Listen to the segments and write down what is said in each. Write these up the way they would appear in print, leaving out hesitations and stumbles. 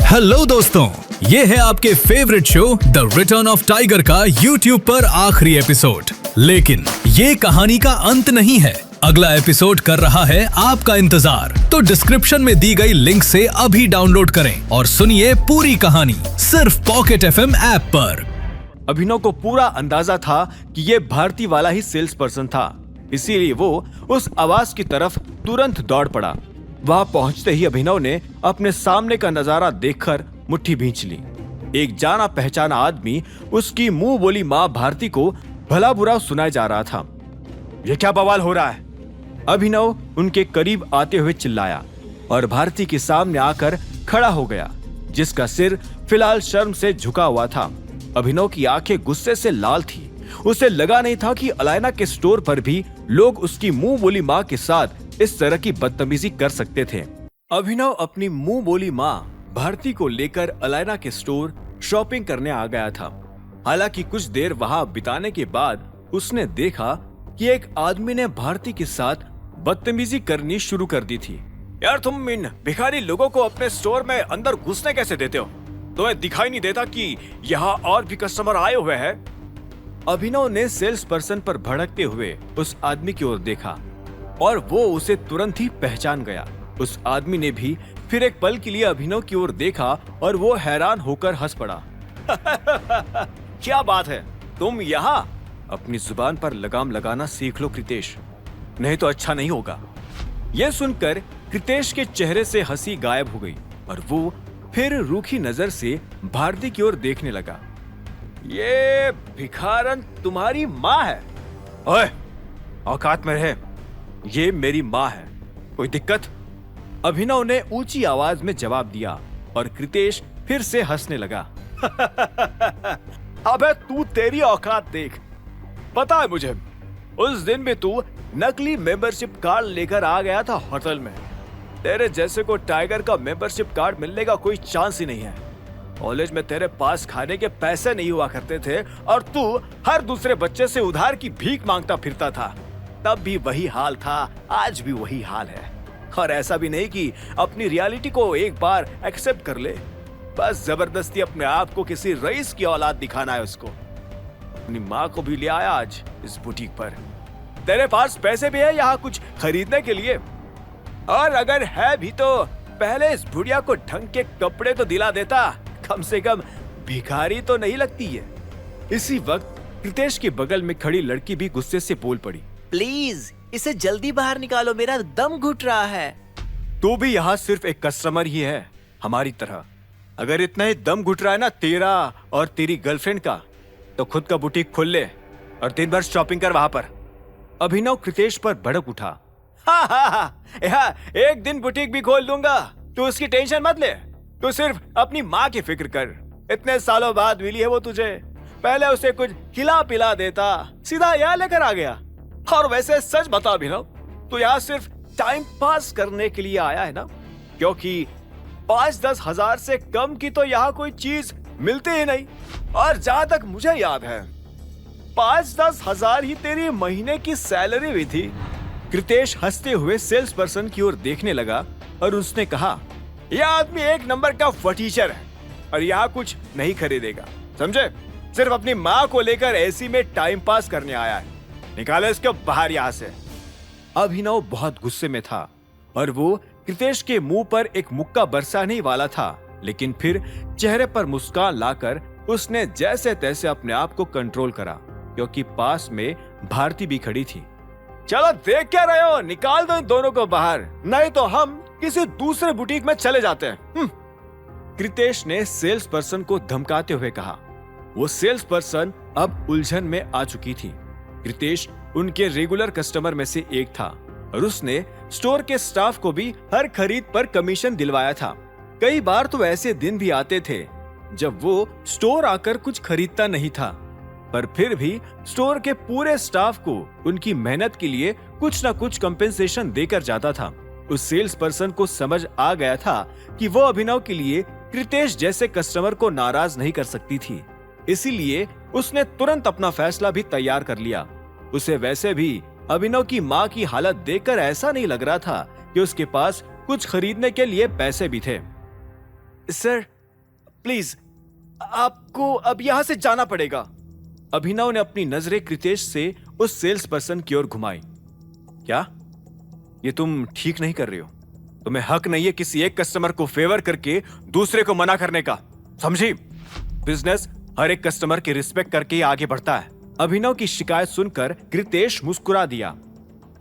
Hello दोस्तों, ये है आपके favourite show the return of tiger का यूट्यूब पर आखिरी एपिसोड। लेकिन ये कहानी का अंत नहीं है, अगला एपिसोड कर रहा है आपका इंतजार। तो डिस्क्रिप्शन में दी गई लिंक से अभी डाउनलोड करें और सुनिए पूरी कहानी सिर्फ पॉकेट एफएम ऐप पर। अभिनव को पूरा अंदाजा था कि ये भारती वाला ही सेल्स पर्सन था, इसीलिए वो उस आवाज की तरफ तुरंत दौड़ पड़ा। वहां पहुंचते ही अभिनव ने अपने सामने का नजारा देखकर मुट्ठी भींच ली। एक जाना पहचाना आदमी उसकी मुंह बोली माँ भारती को भला बुरा सुनाया जा रहा था। ये क्या बवाल हो रहा है? अभिनव उनके करीब आते हुए चिल्लाया और भारती के सामने आकर खड़ा हो गया, जिसका सिर फिलहाल शर्म से झुका हुआ था। अभिनव की आंखें गुस्से से लाल थी। उसे लगा नहीं था कि अलायना के स्टोर पर भी लोग उसकी मुंह बोली माँ के साथ इस तरह की बदतमीजी कर सकते थे। अभिनव अपनी मुंह बोली माँ भारती को लेकर अलायना के स्टोर शॉपिंग करने आ गया था। हालांकि कुछ देर वहां बिताने के बाद उसने देखा कि एक आदमी ने भारती के साथ बदतमीजी करनी शुरू कर दी थी। यार, तुम इन भिखारी लोगों को अपने स्टोर में अंदर घुसने कैसे देते हो? तुम्हें दिखाई नहीं देता कि यहाँ और भी कस्टमर आए हुए हैं? अभिनव ने सेल्स पर्सन पर भड़कते हुए उस आदमी की ओर देखा और वो उसे तुरंत ही पहचान गया। उस आदमी ने भी फिर एक पल के लिए अभिनव की ओर देखा और वो हैरान होकर हंस पड़ा। क्या बात है, तुम यहाँ? अपनी जुबान पर लगाम लगाना सीख लो कृतेश, नहीं तो अच्छा नहीं होगा। यह सुनकर कृतेश के चेहरे से हंसी गायब हो गई और वो फिर रूखी नजर से भारती की ओर देखने लगा। ये भिखारन तुम्हारी माँ है? ओए, औकात में रहे, ये मेरी माँ है, कोई दिक्कत? अभिनव ने ऊंची आवाज में जवाब दिया और कृतेश फिर से हंसने लगा। अबे तू तेरी औकात देख। पता है मुझे, उस दिन भी तू नकली मेंबरशिप कार्ड लेकर आ गया था होटल में। तेरे जैसे को टाइगर का मेंबरशिप कार्ड मिलने का कोई चांस ही नहीं है। कॉलेज में तेरे पास खाने के पैसे नहीं हुआ करते थे और तू हर दूसरे बच्चे से उधार की भीख मांगता फिरता था। तब भी वही हाल था, आज भी वही हाल है। और ऐसा भी नहीं कि अपनी रियलिटी को एक बार एक्सेप्ट कर ले, बस जबरदस्ती अपने आप को किसी रईस की औलाद दिखाना है उसको। अपनी माँ को भी ले आया आज इस बुटीक पर। तेरे पास पैसे भी है यहाँ कुछ खरीदने के लिए? और अगर है भी तो पहले इस बुढ़िया को ढंग के कपड़े तो दिला देता, कम से कम भिखारी तो नहीं लगती है। इसी वक्त कृतेश के बगल में खड़ी लड़की भी गुस्से से बोल पड़ी। प्लीज इसे जल्दी बाहर निकालो, मेरा दम घुट रहा है। तू भी यहाँ सिर्फ एक कस्टमर ही है हमारी तरह। अगर इतना ही दम घुट रहा है ना तेरा और तेरी गर्लफ्रेंड का, तो खुद का बुटीक खोल ले और दिन भर शॉपिंग कर वहां पर। अभिनव कृतेश पर भड़क उठा। हाँ, एक दिन बुटीक भी खोल दूंगा, तू उसकी टेंशन मत ले। तू सिर्फ अपनी माँ की फिक्र कर। इतने सालों बाद मिली है वो तुझे, पहले उसे कुछ खिला पिला देता, सीधा यहाँ लेकर आ गया। और वैसे सच बता अभिनव, तो यहाँ सिर्फ टाइम पास करने के लिए आया है ना? क्योंकि 5-10 हजार से कम की तो यहाँ कोई चीज मिलती ही नहीं। और जहां तक मुझे याद है 5-10 हजार ही तेरी महीने की सैलरी भी थी। कृतेश हंसते हुए सेल्स पर्सन की ओर देखने लगा और उसने कहा, यह आदमी एक नंबर का फटीचर है और यहाँ कुछ नहीं खरीदेगा, समझे? सिर्फ अपनी माँ को लेकर ऐसी में टाइम पास करने आया है। निकाले इसको बाहर यहाँ से। अभिनव बहुत गुस्से में था और वो कृतेश के मुंह पर एक मुक्का बरसाने ही वाला था, लेकिन फिर चेहरे पर मुस्कान लाकर उसने जैसे तैसे अपने आप को कंट्रोल करा, क्योंकि पास में भारती भी खड़ी थी। चलो देख क्या रहे हो, निकाल दो इन दोनों को बाहर, नहीं तो हम किसी दूसरे बुटीक में चले जाते हैं। कृतेश ने सेल्स पर्सन को धमकाते हुए कहा। वो सेल्स पर्सन अब उलझन में आ चुकी थी। कृतेश उनके रेगुलर कस्टमर में से एक था और उसने स्टोर के स्टाफ को भी हर खरीद पर कमीशन दिलवाया था। कई बार तो ऐसे दिन भी आते थे जब वो स्टोर आकर कुछ खरीदता नहीं था, पर फिर भी स्टोर के पूरे स्टाफ को उनकी मेहनत के लिए कुछ न कुछ कंपेंसेशन देकर जाता था। उस सेल्स पर्सन को समझ आ गया था कि वो अभिनव के लिए कृतेश जैसे कस्टमर को नाराज नहीं कर सकती थी, इसीलिए उसने तुरंत अपना फैसला भी तैयार कर लिया। उसे वैसे भी अभिनव की माँ की हालत देखकर ऐसा नहीं लग रहा था कि उसके पास कुछ खरीदने के लिए पैसे भी थे। सर, प्लीज आपको अब यहां से जाना पड़ेगा। अभिनव ने अपनी नजरें कृतेश से उस सेल्स पर्सन की ओर घुमाई। क्या ये तुम ठीक नहीं कर रही हो? तुम्हें हक नहीं है किसी एक कस्टमर को फेवर करके दूसरे को मना करने का, समझी? बिजनेस हर एक कस्टमर की रिस्पेक्ट करके ही आगे बढ़ता है। अभिनव की शिकायत सुनकर कृतेश मुस्कुरा दिया।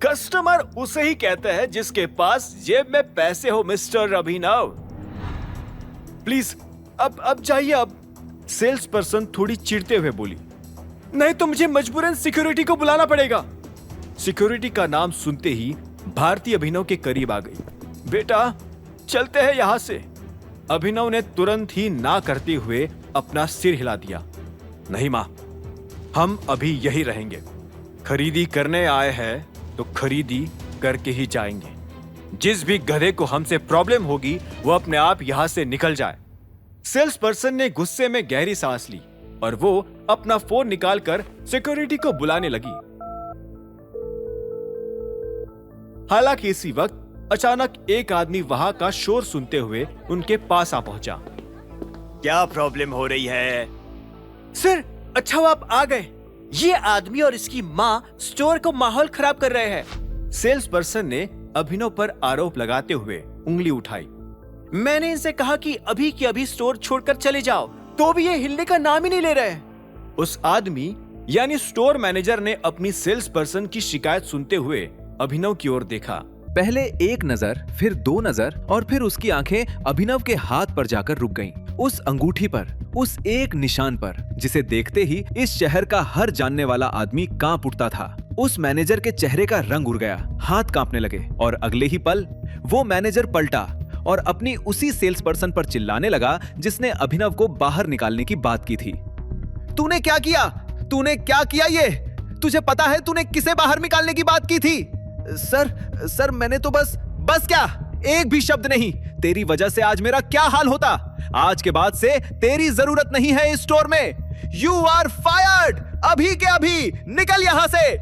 कस्टमर उसे ही कहते हैं जिसके पास जेब में पैसे हो मिस्टर अभिनव। प्लीज अब जाइए। अब सेल्स पर्सन थोड़ी चिढ़ते हुए बोली। नहीं तो मुझे मजबूरन सिक्योरिटी को बुलाना पड़ेगा। सिक्योरिटी का नाम सुनते ही भारती अभिनव के करीब आ गई। बेटा चलते हैं यहां से। अभिनव ने तुरंत ही ना करते हुए अपना सिर हिला दिया। नहीं मां, हम अभी यही रहेंगे। खरीदी करने आए हैं तो खरीदी करके ही जाएंगे। जिस भी गधे को हमसे प्रॉब्लम होगी वो अपने आप यहां से निकल जाए। सेल्स पर्सन ने गुस्से में गहरी सांस ली और वो अपना फोन निकालकर सिक्योरिटी को बुलाने लगी। हालांकि इसी वक्त अचानक एक आदमी वहां का शोर सुनते हुए उनके पास आ पहुंचा। क्या प्रॉब्लम हो रही है? सर अच्छा हुआ आप आ गए। ये आदमी और इसकी माँ स्टोर को माहौल खराब कर रहे हैं। सेल्स पर्सन ने अभिनव पर आरोप लगाते हुए उंगली उठाई। मैंने इनसे कहा कि अभी की अभी स्टोर छोड़कर चले जाओ, तो भी ये हिलने का नाम ही नहीं ले रहे। उस आदमी यानी स्टोर मैनेजर ने अपनी सेल्स पर्सन की शिकायत सुनते हुए अभिनव की ओर देखा। पहले एक नजर, फिर दो नजर और फिर उसकी आंखें अभिनव के हाथ पर जाकर रुक गईं। उस अंगूठी पर, उस एक निशान पर जिसे देखते ही इस शहर का हर जानने वाला आदमी कांप उठता था। उस मैनेजर के चेहरे का रंग उड़ गया, हाथ कांपने लगे और अगले ही पल वो मैनेजर पलटा और अपनी उसी सेल्स पर्सन पर चिल्लाने लगा जिसने अभिनव को बाहर निकालने की बात की थी। तूने क्या किया? तूने क्या किया? ये तुझे पता है तूने किसे बाहर निकालने की बात की थी? सर मैंने तो बस क्या, एक भी शब्द नहीं। तेरी वजह से आज मेरा क्या हाल होता। आज के बाद से तेरी जरूरत नहीं है इस स्टोर में। You are fired. अभी के अभी निकल यहां से।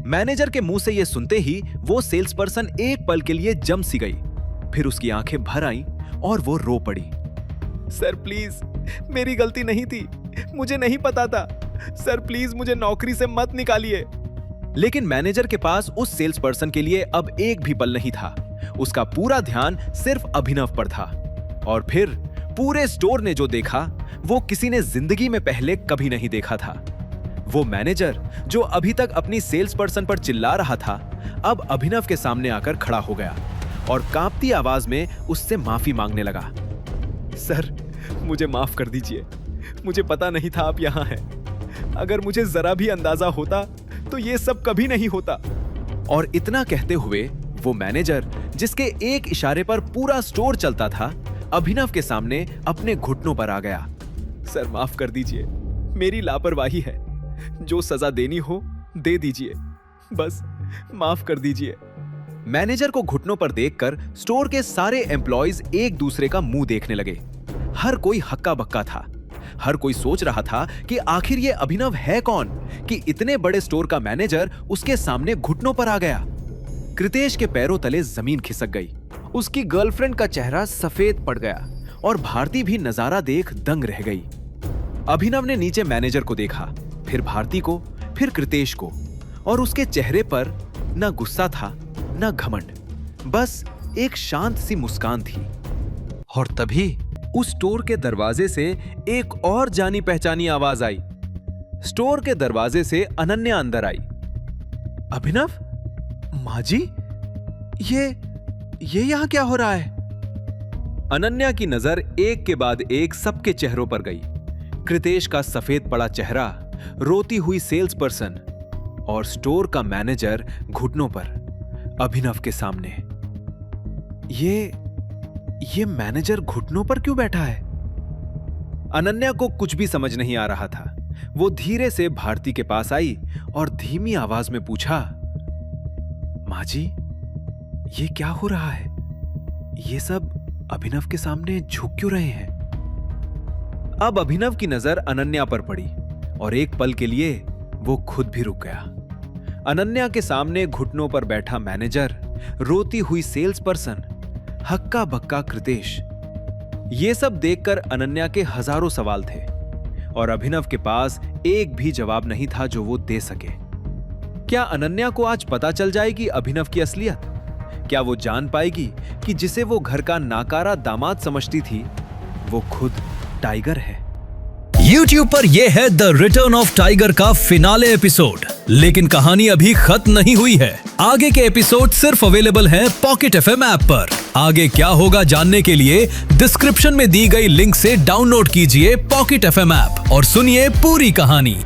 मैनेजर के मुंह से यह सुनते ही वो सेल्स पर्सन एक पल के लिए जम सी गई, फिर उसकी आंखें भर आईं और वो रो पड़ी। सर प्लीज, मेरी गलती नहीं थी, मुझे नहीं पता था। सर प्लीज मुझे नौकरी से मत निकालिए। लेकिन मैनेजर के पास उस सेल्स पर्सन के लिए अब एक भी पल नहीं था। उसका पूरा ध्यान सिर्फ अभिनव पर था। और फिर पूरे स्टोर ने जो देखा वो किसी ने जिंदगी में पहले कभी नहीं देखा था। वो मैनेजर जो अभी तक अपनी सेल्स पर्सन पर चिल्ला रहा था, अब अभिनव के सामने आकर खड़ा हो गया और कांपती आवाज में उससे माफी मांगने लगा। सर मुझे माफ कर दीजिए, मुझे पता नहीं था आप यहाँ हैं। अगर मुझे जरा भी अंदाजा होता तो ये सब कभी नहीं होता। और इतना कहते हुए वो मैनेजर जिसके एक इशारे पर पूरा स्टोर चलता था, अभिनव के सामने अपने घुटनों पर आ गया। सर माफ कर दीजिए, मेरी लापरवाही है। जो सजा देनी हो दे दीजिए, बस माफ कर दीजिए। मैनेजर को घुटनों पर देखकर स्टोर के सारे एम्प्लॉयज एक दूसरे का मुंह देखने लगे। हर कोई हक्का बक्का था। हर कोई सोच रहा था कि आखिर ये अभिनव है कौन कि इतने बड़े स्टोर का मैनेजर उसके सामने घुटनों पर आ गया। कृतेश के पैरों तले जमीन खिसक गई। उसकी गर्लफ्रेंड का चेहरा सफेद पड़ गया और भारती भी नजारा देख दंग रह गई। अभिनव ने नीचे मैनेजर को देखा, फिर भारती को, फिर कृतेश को, और उसके चेहरे पर न गुस्सा था न घमंड, बस एक शांत सी मुस्कान थी। और तभी उस स्टोर के दरवाजे से एक और जानी पहचानी आवाज आई। स्टोर के दरवाजे से अनन्या अंदर आई। अभिनव, माँ जी, ये यहां क्या हो रहा है? अनन्या की नजर एक के बाद एक सबके चेहरों पर गई। कृतेश का सफेद पड़ा चेहरा, रोती हुई सेल्स पर्सन और स्टोर का मैनेजर घुटनों पर अभिनव के सामने। ये मैनेजर घुटनों पर क्यों बैठा है? अनन्या को कुछ भी समझ नहीं आ रहा था। वो धीरे से भारती के पास आई और धीमी आवाज में पूछा, माँ जी, ये क्या हो रहा है? ये सब अभिनव के सामने झुक क्यों रहे हैं? अब अभिनव की नजर अनन्या पर पड़ी और एक पल के लिए वो खुद भी रुक गया। अनन्या के सामने घुटनों पर बैठा मैनेजर, रोती हुई सेल्स पर्सन, हक्का बक्का कृतेश, ये सब देखकर अनन्या के हजारों सवाल थे और अभिनव के पास एक भी जवाब नहीं था जो वो दे सके। क्या अनन्या को आज पता चल जाएगी अभिनव की असलियत? क्या वो जान पाएगी कि जिसे वो घर का नाकारा दामाद समझती थी वो खुद टाइगर है? YouTube पर यह है द रिटर्न ऑफ टाइगर का फिनाले एपिसोड, लेकिन कहानी अभी खत्म नहीं हुई है। आगे के एपिसोड सिर्फ अवेलेबल हैं पॉकेट FM ऐप पर। आगे क्या होगा जानने के लिए डिस्क्रिप्शन में दी गई लिंक से डाउनलोड कीजिए पॉकेट FM ऐप और सुनिए पूरी कहानी।